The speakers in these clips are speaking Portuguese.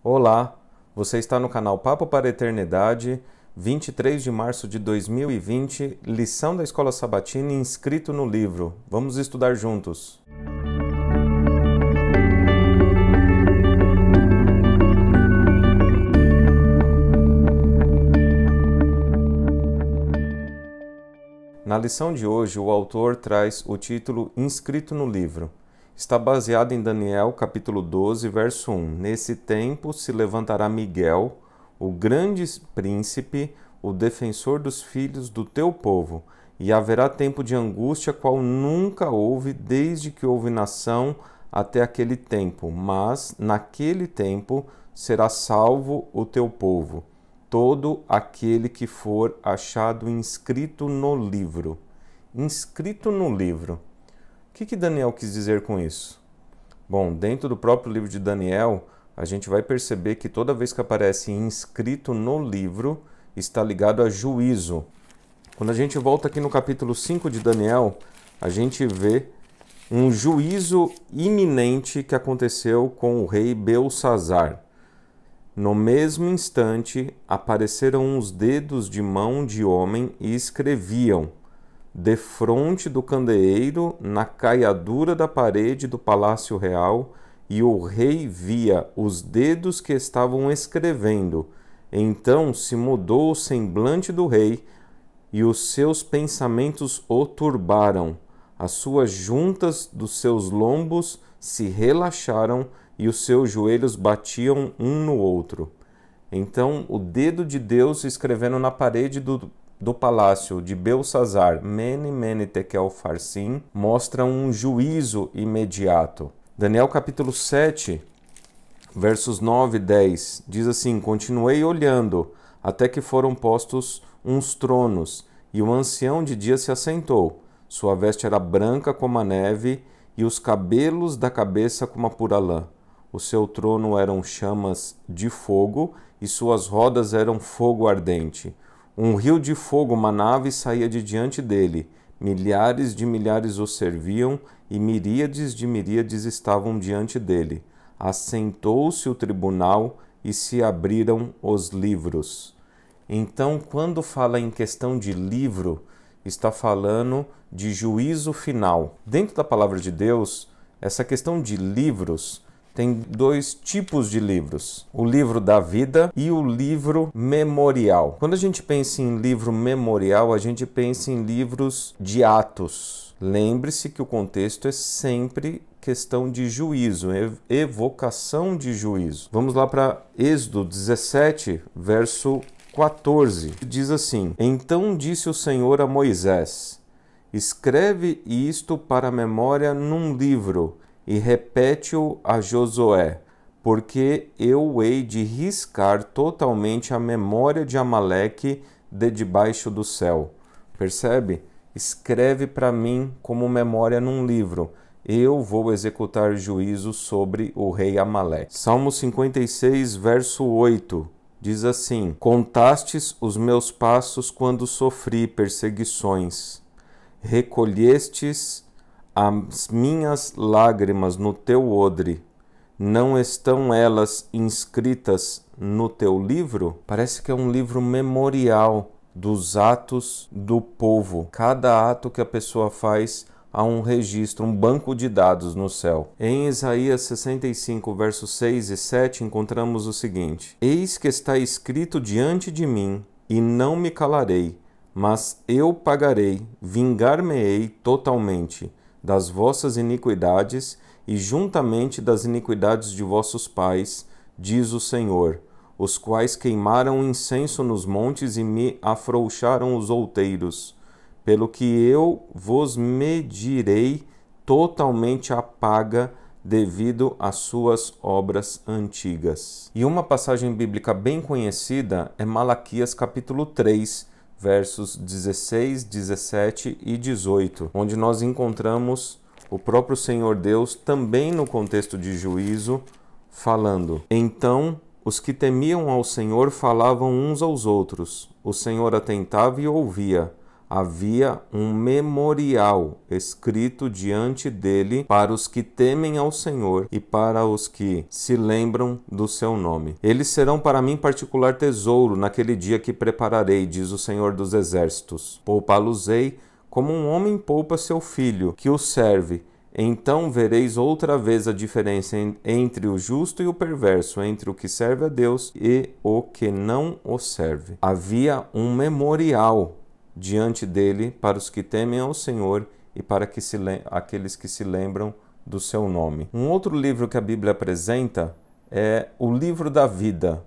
Olá, você está no canal Papo para a Eternidade, 23 de março de 2020, lição da Escola Sabatina inscrito no livro. Vamos estudar juntos. Na lição de hoje, o autor traz o título Inscrito no livro. Está baseado em Daniel, capítulo 12, verso 1. Nesse tempo se levantará Miguel, o grande príncipe, o defensor dos filhos do teu povo, e haverá tempo de angústia qual nunca houve desde que houve nação até aquele tempo, mas naquele tempo será salvo o teu povo, todo aquele que for achado inscrito no livro. Inscrito no livro. O que Daniel quis dizer com isso? Bom, dentro do próprio livro de Daniel, a gente vai perceber que toda vez que aparece inscrito no livro, está ligado a juízo. Quando a gente volta aqui no capítulo 5 de Daniel, a gente vê um juízo iminente que aconteceu com o rei Belsassar. No mesmo instante, apareceram os dedos de mão de homem e escreviam: defronte do candeeiro, na caiadura da parede do palácio real, e o rei via os dedos que estavam escrevendo. Então se mudou o semblante do rei, e os seus pensamentos o turbaram. As suas juntas dos seus lombos se relaxaram, e os seus joelhos batiam um no outro. Então o dedo de Deus escrevendo na parede do palácio de Belsassar, Mene, Mene, Tekel, Farsim, mostra um juízo imediato. Daniel capítulo 7, versos 9 e 10, diz assim: continuei olhando, até que foram postos uns tronos, e o ancião de dia se assentou. Sua veste era branca como a neve, e os cabelos da cabeça como a pura lã. O seu trono eram chamas de fogo, e suas rodas eram fogo ardente. Um rio de fogo manava e saía de diante dele. Milhares de milhares o serviam, e miríades de miríades estavam diante dele. Assentou-se o tribunal e se abriram os livros. Então, quando fala em questão de livro, está falando de juízo final. Dentro da palavra de Deus, essa questão de livros tem dois tipos de livros: o livro da vida e o livro memorial. Quando a gente pensa em livro memorial, a gente pensa em livros de Atos. Lembre-se que o contexto é sempre questão de juízo, evocação de juízo. Vamos lá para Êxodo 17, verso 14. Diz assim: então disse o Senhor a Moisés: escreve isto para a memória num livro, e repete-o a Josué, porque eu hei de riscar totalmente a memória de Amaleque de debaixo do céu. Percebe? Escreve para mim como memória num livro. Eu vou executar juízo sobre o rei Amaleque. Salmo 56, verso 8, diz assim: contastes os meus passos quando sofri perseguições. Recolhestes as minhas lágrimas no teu odre, não estão elas inscritas no teu livro? Parece que é um livro memorial dos atos do povo. Cada ato que a pessoa faz há um registro, um banco de dados no céu. Em Isaías 65, versos 6 e 7, encontramos o seguinte: eis que está escrito diante de mim, e não me calarei, mas eu pagarei, vingar-me-ei totalmente das vossas iniquidades, e juntamente das iniquidades de vossos pais, diz o Senhor, os quais queimaram incenso nos montes e me afrouxaram os outeiros, pelo que eu vos medirei totalmente a paga devido às suas obras antigas. E uma passagem bíblica bem conhecida é Malaquias capítulo 3, versos 16, 17 e 18, onde nós encontramos o próprio Senhor Deus, também no contexto de juízo, falando: então os que temiam ao Senhor falavam uns aos outros, o Senhor atentava e ouvia, havia um memorial escrito diante dele para os que temem ao Senhor e para os que se lembram do seu nome. Eles serão para mim particular tesouro naquele dia que prepararei, diz o Senhor dos Exércitos. Poupá-los-ei como um homem poupa seu filho, que o serve. Então vereis outra vez a diferença entre o justo e o perverso, entre o que serve a Deus e o que não o serve. Havia um memorial diante dele para os que temem ao Senhor e para aqueles que se lembram do seu nome. Um outro livro que a Bíblia apresenta é o livro da vida.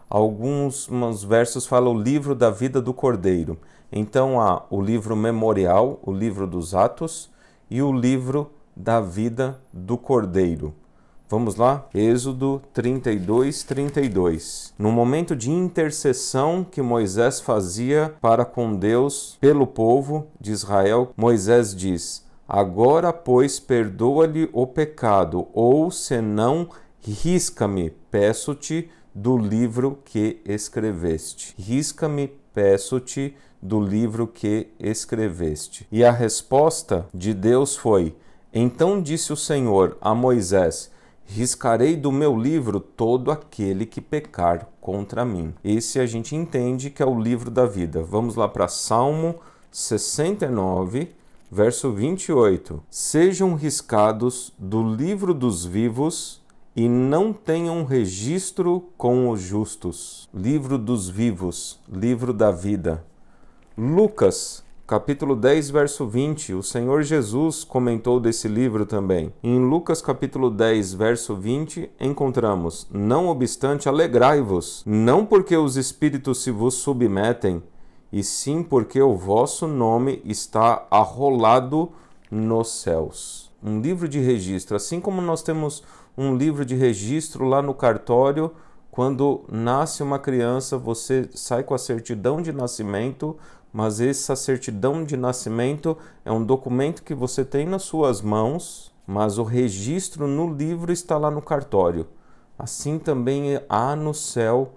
Alguns versos falam o livro da vida do Cordeiro. Então há o livro memorial, o livro dos Atos e o livro da vida do Cordeiro. Vamos lá? Êxodo 32:32. No momento de intercessão que Moisés fazia para com Deus pelo povo de Israel, Moisés diz: agora, pois, perdoa-lhe o pecado, ou senão, risca-me, peço-te, do livro que escreveste. Risca-me, peço-te, do livro que escreveste. E a resposta de Deus foi: então disse o Senhor a Moisés: riscarei do meu livro todo aquele que pecar contra mim. Esse a gente entende que é o livro da vida. Vamos lá para Salmo 69, verso 28. Sejam riscados do livro dos vivos e não tenham registro com os justos. Livro dos vivos, livro da vida. Lucas capítulo 10, verso 20, o Senhor Jesus comentou desse livro também. Em Lucas capítulo 10, verso 20, encontramos: não obstante, alegrai-vos, não porque os espíritos se vos submetem, e sim porque o vosso nome está arrolado nos céus. Um livro de registro, assim como nós temos um livro de registro lá no cartório. Quando nasce uma criança, você sai com a certidão de nascimento, mas essa certidão de nascimento é um documento que você tem nas suas mãos, mas o registro no livro está lá no cartório. Assim também há no céu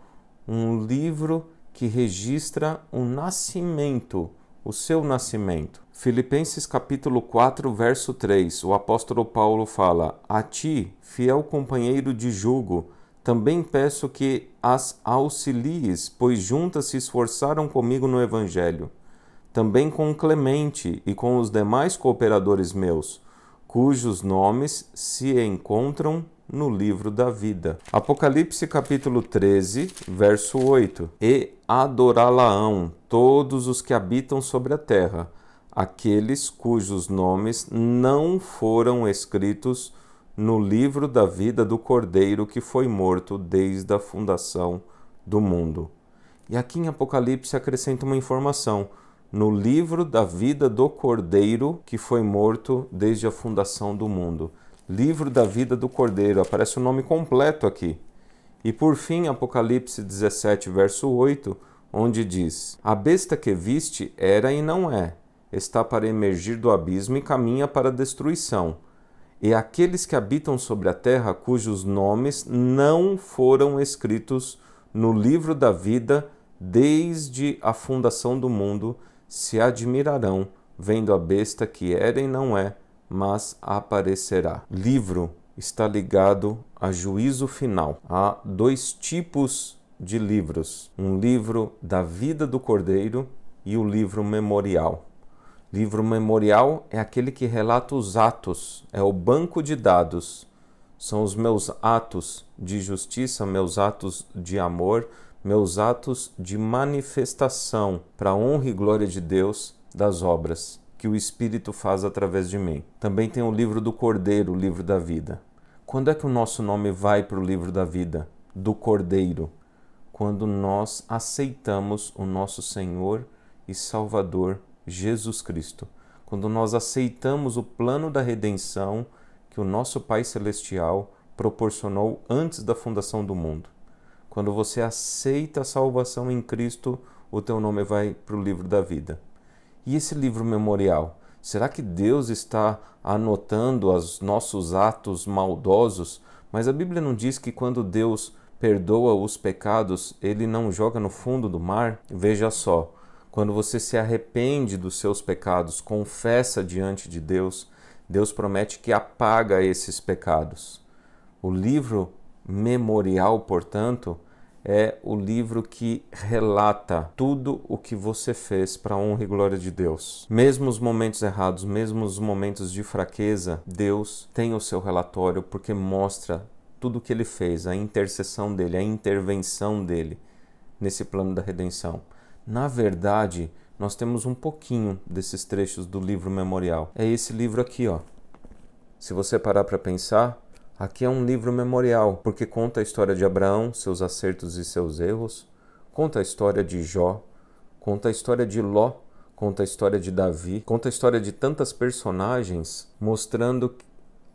um livro que registra o nascimento, o seu nascimento. Filipenses capítulo 4, verso 3, o apóstolo Paulo fala: a ti, fiel companheiro de jugo, também peço que as auxilies, pois juntas se esforçaram comigo no Evangelho. Também com Clemente e com os demais cooperadores meus, cujos nomes se encontram no livro da vida. Apocalipse capítulo 13, verso 8. E adorá-la-ão todos os que habitam sobre a terra, aqueles cujos nomes não foram escritos no livro da vida do Cordeiro que foi morto desde a fundação do mundo. E aqui em Apocalipse acrescenta uma informação: no livro da vida do Cordeiro que foi morto desde a fundação do mundo. Livro da vida do Cordeiro, aparece o nome completo aqui. E por fim, Apocalipse 17, verso 8, onde diz: a besta que viste era e não é, está para emergir do abismo e caminha para a destruição. E aqueles que habitam sobre a terra, cujos nomes não foram escritos no livro da vida desde a fundação do mundo, se admirarão, vendo a besta que era e não é, mas aparecerá. Livro está ligado a juízo final. Há dois tipos de livros: um livro da vida do Cordeiro e o livro memorial. Livro memorial é aquele que relata os atos, é o banco de dados. São os meus atos de justiça, meus atos de amor, meus atos de manifestação para a honra e glória de Deus das obras que o Espírito faz através de mim. Também tem o livro do Cordeiro, o livro da vida. Quando é que o nosso nome vai para o livro da vida do Cordeiro? Quando nós aceitamos o nosso Senhor e Salvador Jesus Cristo. Quando nós aceitamos o plano da redenção que o nosso Pai Celestial proporcionou antes da fundação do mundo. Quando você aceita a salvação em Cristo, o teu nome vai para o livro da vida. E esse livro memorial? Será que Deus está anotando os nossos atos maldosos? Mas a Bíblia não diz que quando Deus perdoa os pecados, Ele não joga no fundo do mar? Veja só. Quando você se arrepende dos seus pecados, confessa diante de Deus, Deus promete que apaga esses pecados. O livro memorial, portanto, é o livro que relata tudo o que você fez para a honra e glória de Deus. Mesmo os momentos errados, mesmo os momentos de fraqueza, Deus tem o seu relatório porque mostra tudo o que Ele fez, a intercessão dEle, a intervenção dEle nesse plano da redenção. Na verdade, nós temos um pouquinho desses trechos do livro memorial. É esse livro aqui, ó. Se você parar para pensar, aqui é um livro memorial, porque conta a história de Abraão, seus acertos e seus erros, conta a história de Jó, conta a história de Ló, conta a história de Davi, conta a história de tantas personagens, mostrando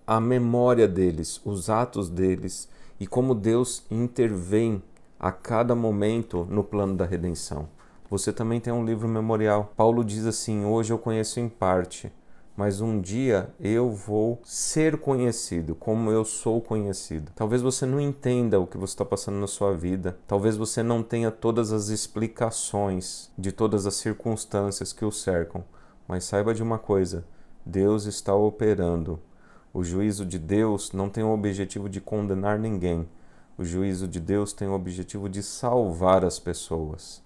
a memória deles, os atos deles e como Deus intervém a cada momento no plano da redenção. Você também tem um livro memorial. Paulo diz assim: hoje eu conheço em parte, mas um dia eu vou ser conhecido como eu sou conhecido. Talvez você não entenda o que você está passando na sua vida. Talvez você não tenha todas as explicações de todas as circunstâncias que o cercam. Mas saiba de uma coisa: Deus está operando. O juízo de Deus não tem o objetivo de condenar ninguém. O juízo de Deus tem o objetivo de salvar as pessoas.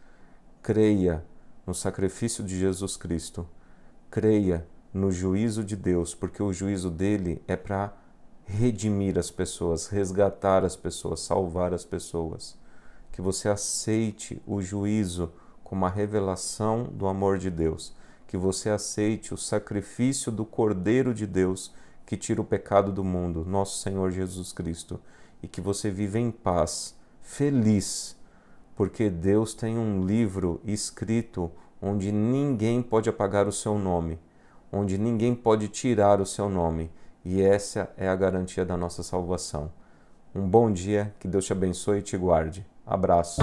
Creia no sacrifício de Jesus Cristo. Creia no juízo de Deus, porque o juízo dele é para redimir as pessoas, resgatar as pessoas, salvar as pessoas. Que você aceite o juízo como a revelação do amor de Deus. Que você aceite o sacrifício do Cordeiro de Deus que tira o pecado do mundo, nosso Senhor Jesus Cristo. E que você viva em paz, feliz, porque Deus tem um livro escrito onde ninguém pode apagar o seu nome, onde ninguém pode tirar o seu nome, e essa é a garantia da nossa salvação. Um bom dia, que Deus te abençoe e te guarde. Abraço.